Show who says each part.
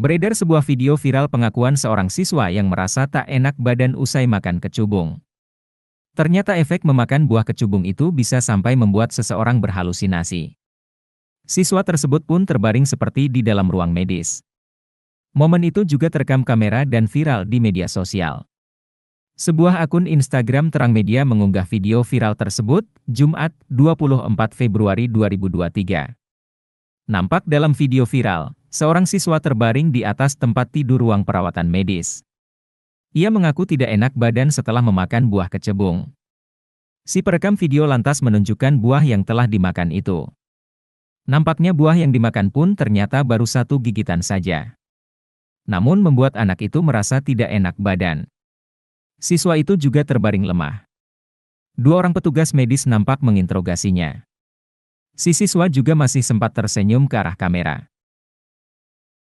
Speaker 1: Beredar sebuah video viral pengakuan seorang siswa yang merasa tak enak badan usai makan kecubung. Ternyata efek memakan buah kecubung itu bisa sampai membuat seseorang berhalusinasi. Siswa tersebut pun terbaring seperti di dalam ruang medis. Momen itu juga terekam kamera dan viral di media sosial. Sebuah akun Instagram Terang Media mengunggah video viral tersebut, Jumat, 24 Februari 2023. Nampak dalam video viral, seorang siswa terbaring di atas tempat tidur ruang perawatan medis. Ia mengaku tidak enak badan setelah memakan buah kecebung. Si perekam video lantas menunjukkan buah yang telah dimakan itu. Nampaknya buah yang dimakan pun ternyata baru satu gigitan saja. Namun membuat anak itu merasa tidak enak badan. Siswa itu juga terbaring lemah. Dua orang petugas medis nampak menginterogasinya. Si siswa juga masih sempat tersenyum ke arah kamera.